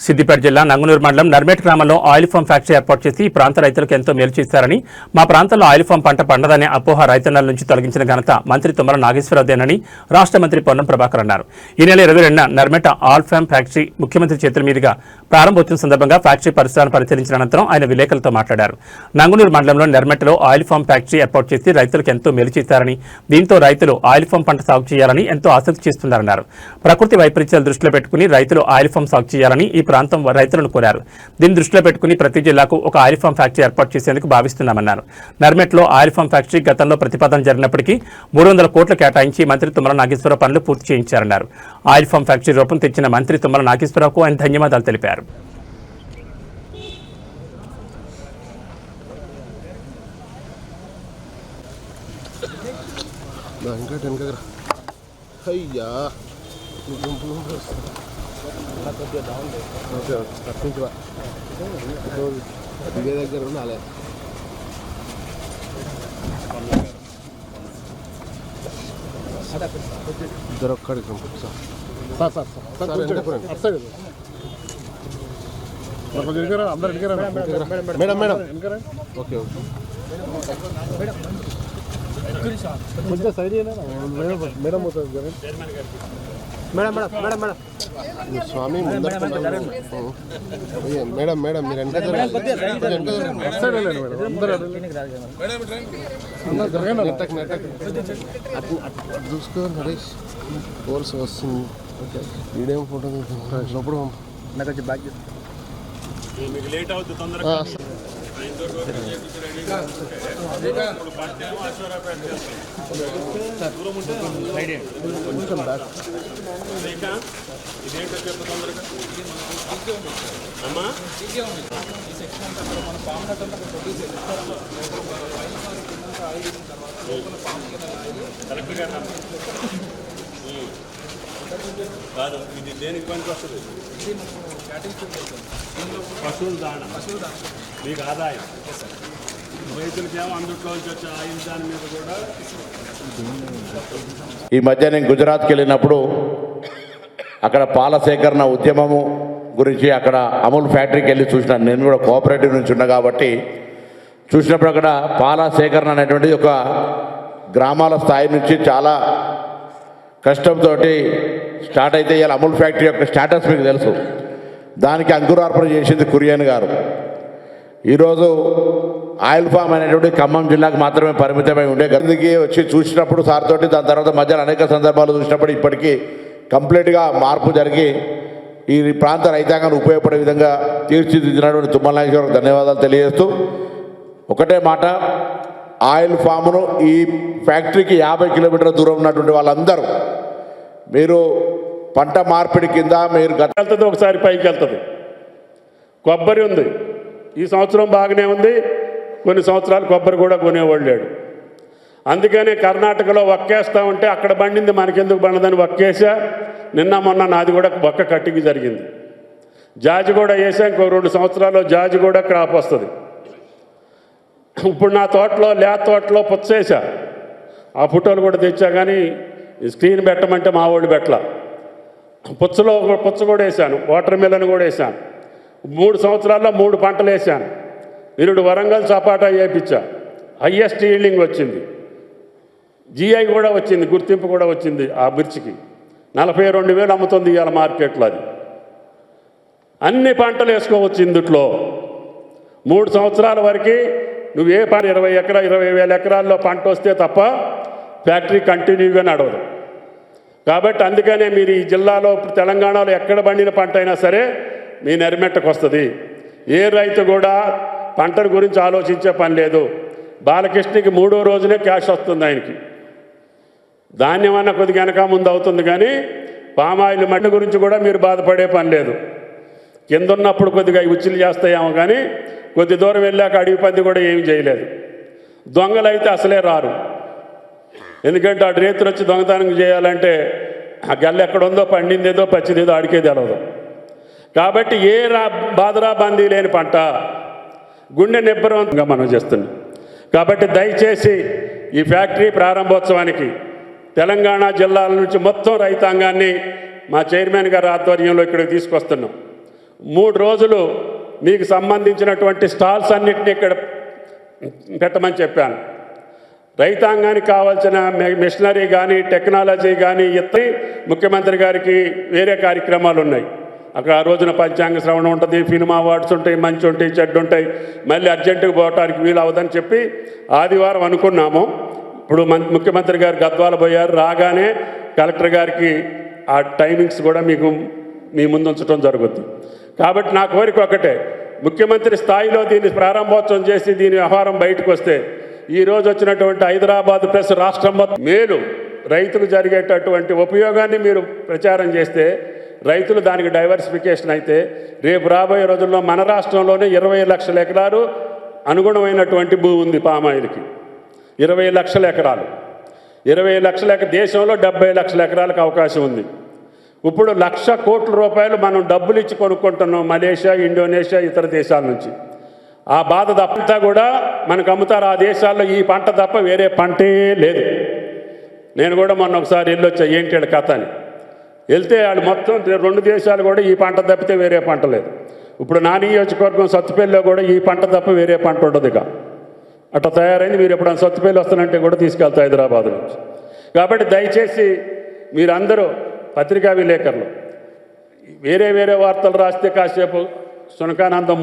సిద్దిపేట జిల్లా నంగునూరు మండలం నర్మేట్ గ్రామంలో ఆయిల్ ఫామ్ ఫ్యాక్టరీ ఏర్పాటు చేసి ఈ ప్రాంత రైతులకు ఎంతో మేలు చేశారని, మా ప్రాంతంలో ఆయిల్ ఫామ్ పంట పండదనే అపోహ రైతన్నల నుంచి తొలగించిన ఘనత మంత్రి తుమ్మల నాగేశ్వరరావుదేనని రాష్ట్ర మంత్రి పొన్నం ప్రభాకర్ అన్నారు. ఈ నెల 22న నర్మేట ఆయిల్ ఫామ్ ఫ్యాక్టరీ ముఖ్యమంత్రి చేతుల మీదుగా ప్రారంభోత్సవం సందర్భంగా ఫ్యాక్టరీ పరిసరాలను పరిశీలించిన అనంతరం ఆయన విలేకరులతో మాట్లాడారు. నంగునూరు మండలంలో నర్మేటలో ఆయిల్ ఫామ్ ఫ్యాక్టరీ ఏర్పాటు చేసి రైతులకు ఎంతో మేలు చేశారని, దీంతో రైతులు ఆయిల్ ఫామ్ పంట సాగు చేయాలని ఎంతో ఆసక్తి చేస్తున్నారన్నారు. ప్రకృతి వైపరీత్యాలు దృష్టిలో పెట్టుకుని రైతులు ఆయిల్ ఫామ్ సాగు చేయాలని ఈ ప్రాంతం రైతులను కోరారు. దీన్ని దృష్టిలో పెట్టుకుని ప్రతి జిల్లాకు ఒక ఆయిల్ ఫామ్ ఫ్యాక్టరీ ఏర్పాటు చేసేందుకు భావిస్తున్నామన్నారు. నర్మేట్లో ఆయిల్ ఫామ్ ఫ్యాక్టరీ గతంలో ప్రతిపాదన జరిగినప్పటికీ 300 కోట్లు కేటాయించి మంత్రి తుమ్మల నాగేశ్వరరావు పనులు పూర్తి చేయించారన్నారు. ఆయిల్ ఫామ్ ఫ్యాక్టరీ రూపం తెచ్చిన మంత్రి తుమ్మల నాగేశ్వరరావుకు ఆయన ధన్యవాదాలు తెలిపారు. ఇదే దగ్గర ఉండాలి. ఇద్దరు ఒక్కడికి మేడం మేడం ఓకే ఓకే కొంచెం side madam madam madam madam madam madam స్వామి ముందర మేడం మేడం మీరు చూసుకో నరేష్ కోర్స్ వస్తుంది. వీడియో ఫోటో వచ్చినప్పుడు నాకు వచ్చి బ్యాక్ మీకు లేట్ అవుతుంది తొందరగా. ఇదేంటో చెప్పు తొందరగా అమ్మా. కరెక్ట్గా కాదు, ఇది దేనికి పనికి వస్తుంది? పశువుల దాణా, మీకు ఆదాయం. రైతులకేమో అందుట్లో వచ్చే ఆయిల్ దాని మీద కూడా. ఈ మధ్య నేను గుజరాత్కి వెళ్ళినప్పుడు అక్కడ పాల సేకరణ ఉద్యమము గురించి అక్కడ అమూల్ ఫ్యాక్టరీకి వెళ్ళి చూసినాను. నేను కూడా కోఆపరేటివ్ నుంచి ఉన్నా కాబట్టి చూసినప్పుడు అక్కడ పాల సేకరణ అనేటువంటిది ఒక గ్రామాల స్థాయి నుంచి చాలా కష్టంతో స్టార్ట్ అయితే ఇవాళ అమూల్ ఫ్యాక్టరీ యొక్క స్టేటస్ మీకు తెలుసు. దానికి అంకురార్పణ చేసింది కురియన్ గారు. ఈరోజు ఆయిల్ ఫామ్ అనేటువంటి ఖమ్మం జిల్లాకు మాత్రమే పరిమితమై ఉండే. గదికి వచ్చి చూసినప్పుడు సార్ తోటి, దాని తర్వాత మధ్యలో అనేక సందర్భాలు చూసినప్పుడు ఇప్పటికీ కంప్లీట్గా మార్పు జరిగి ఈ ప్రాంత రైతాంగాన్ని ఉపయోగపడే విధంగా తీర్చిదిద్దినటువంటి తుమ్మల నాగేశ్వరరావుకు ధన్యవాదాలు తెలియజేస్తూ, ఒకటే మాట, ఆయిల్ ఫామ్ను ఈ ఫ్యాక్టరీకి 50 కిలోమీటర్ల దూరం ఉన్నటువంటి వాళ్ళందరూ మీరు పంట మార్పిడి కింద మీరు వెళ్తుంది, ఒకసారి పైకి వెళ్తుంది. కొబ్బరి ఉంది, ఈ సంవత్సరం బాగానే ఉంది, కొన్ని సంవత్సరాలు కొబ్బరి కూడా కొనేవాళ్ళు లేడు. అందుకనే కర్ణాటకలో ఒక్కేస్తూ ఉంటే అక్కడ పండింది మనకెందుకు పండదని ఒక్కేసా. నిన్న మొన్న నాది కూడా ఒక్క కట్టింగ్ జరిగింది. జాజి కూడా వేసా, ఇంకో 2 సంవత్సరాల్లో జాజి కూడా క్రాప్ వస్తుంది. ఇప్పుడు నా తోటలో తోటలో పుచ్చేసా, ఆ ఫోటోలు కూడా తెచ్చా, కానీ స్క్రీన్ పెట్టమంటే మా వాళ్ళు పెట్టలా. పుచ్చ కూడా వేసాను, వాటర్ మిలన్ కూడా వేసాను. 3 సంవత్సరాల్లో 3 పంటలు వేసాను. నిరుడు వరంగల్ సపాటా వేయించా, హయ్యెస్ట్ ఈల్డింగ్ వచ్చింది. జిఐ కూడా వచ్చింది, గుర్తింపు కూడా వచ్చింది. ఆ మిర్చికి 42,000 అమ్ముతుంది ఇవాళ మార్కెట్లో. అది అన్ని పంటలు వేసుకోవచ్చు ఇందుట్లో. 3 సంవత్సరాల వరకు నువ్వు ఏ పని 20,000 ఎకరాల్లో పంట వస్తే తప్ప ఫ్యాక్టరీ కంటిన్యూగా నడవదు. కాబట్టి అందుకనే మీరు ఈ జిల్లాలో, తెలంగాణలో ఎక్కడ పండిన పంట అయినా సరే మీ నర్మేటకు వస్తుంది. ఏ రైతు కూడా పంటల గురించి ఆలోచించే పని లేదు. బాలకృష్ణకి 3వ రోజునే క్యాష్ వస్తుంది ఆయనకి. ధాన్యం అన్న కొద్దిగా వెనక ముందు అవుతుంది, కానీ పామాయిల్ మట్టి గురించి కూడా మీరు బాధపడే పని లేదు. కింద ఉన్నప్పుడు కొద్దిగా ఉచ్చులు చేస్తాయేమో, కానీ కొద్ది దూరం వెళ్ళాక అడవి పంది కూడా ఏమి చేయలేదు. దొంగలు అయితే అసలే రారు. ఎందుకంటే ఆ రేతులు వచ్చి దొంగతనం చేయాలంటే ఆ గల్ల ఎక్కడుందో, పండిందేదో పచ్చిదేదో ఆడికే తెలవదు. కాబట్టి ఏ బాధరా బందీ లేని పంట గుండె నిబ్బరంగా మనం చేస్తున్నాం. కాబట్టి దయచేసి ఈ ఫ్యాక్టరీ ప్రారంభోత్సవానికి తెలంగాణ జిల్లాల నుంచి మొత్తం రైతాంగాన్ని మా చైర్మన్ గారి ఆధ్వర్యంలో ఇక్కడికి తీసుకొస్తున్నాం. 3 రోజులు మీకు సంబంధించినటువంటి స్టాల్స్ అన్నింటినీ ఇక్కడ పెట్టమని చెప్పాను. రైతాంగానికి కావాల్సిన మిషనరీ కానీ టెక్నాలజీ కానీ ఇతర ముఖ్యమంత్రి గారికి వేరే కార్యక్రమాలు ఉన్నాయి. అక్కడ ఆ రోజున పంచాంగ శ్రవణం ఉంటుంది, ఫిల్మ్ అవార్డ్స్ ఉంటాయి, మంచి ఉంటాయి, చెడ్డు ఉంటాయి. మళ్ళీ అర్జెంటుగా పోవటానికి వీలు అవ్వదని చెప్పి ఆదివారం అనుకున్నాము. ఇప్పుడు ముఖ్యమంత్రి గారు గద్వాల పోయారు. రాగానే కలెక్టర్ గారికి ఆ టైమింగ్స్ కూడా మీకు మీ ముందు ఉంచడం జరుగుతుంది. కాబట్టి నా కోరిక ఒకటే, ముఖ్యమంత్రి స్థాయిలో దీన్ని ప్రారంభోత్సవం చేసి దీని వ్యవహారం బయటకు వస్తే ఈరోజు వచ్చినటువంటి హైదరాబాద్ ప్లస్ రాష్ట్రం మొత్తం మేలు రైతులు జరిగేటటువంటి ఉపయోగాన్ని మీరు ప్రచారం చేస్తే, రైతులు దానికి డైవర్సిఫికేషన్ అయితే రేపు రాబోయే రోజుల్లో మన రాష్ట్రంలోనే 20 లక్షల ఎకరాలు అనుగుణమైనటువంటి భూమి ఉంది పామాయిల్కి. 20 లక్షల ఎకరాలు, 20 లక్షల దేశంలో 70 లక్షల ఎకరాలకు అవకాశం ఉంది. ఇప్పుడు 1,00,000 కోట్ల రూపాయలు మనం డబ్బులు ఇచ్చి కొనుక్కుంటున్నాం మలేషియా, ఇండోనేషియా, ఇతర దేశాల నుంచి. ఆ బాధ తప్పంతా కూడా మనకు అమ్ముతారు. ఆ దేశాల్లో ఈ పంట తప్ప వేరే పంటే లేదు. నేను కూడా మొన్న ఒకసారి వెళ్ళొచ్చా ఏంటి వీళ్ళ కథ అని. వెళ్తే వాళ్ళు మొత్తం 2 దేశాలు కూడా ఈ పంట తప్పితే వేరే పంట లేదు. ఇప్పుడు నా నియోజకవర్గం సత్తుపల్లిలో కూడా ఈ పంట తప్ప వేరే పంట ఉండదు. ఇక అట్లా తయారైంది. మీరు ఎప్పుడైనా సత్తుపల్లి వస్తానంటే కూడా తీసుకెళ్తా హైదరాబాద్ నుంచి. కాబట్టి దయచేసి మీరందరూ పత్రికా విలేకరులు వేరే వార్తలు రాస్తే కాసేపు సునకానందం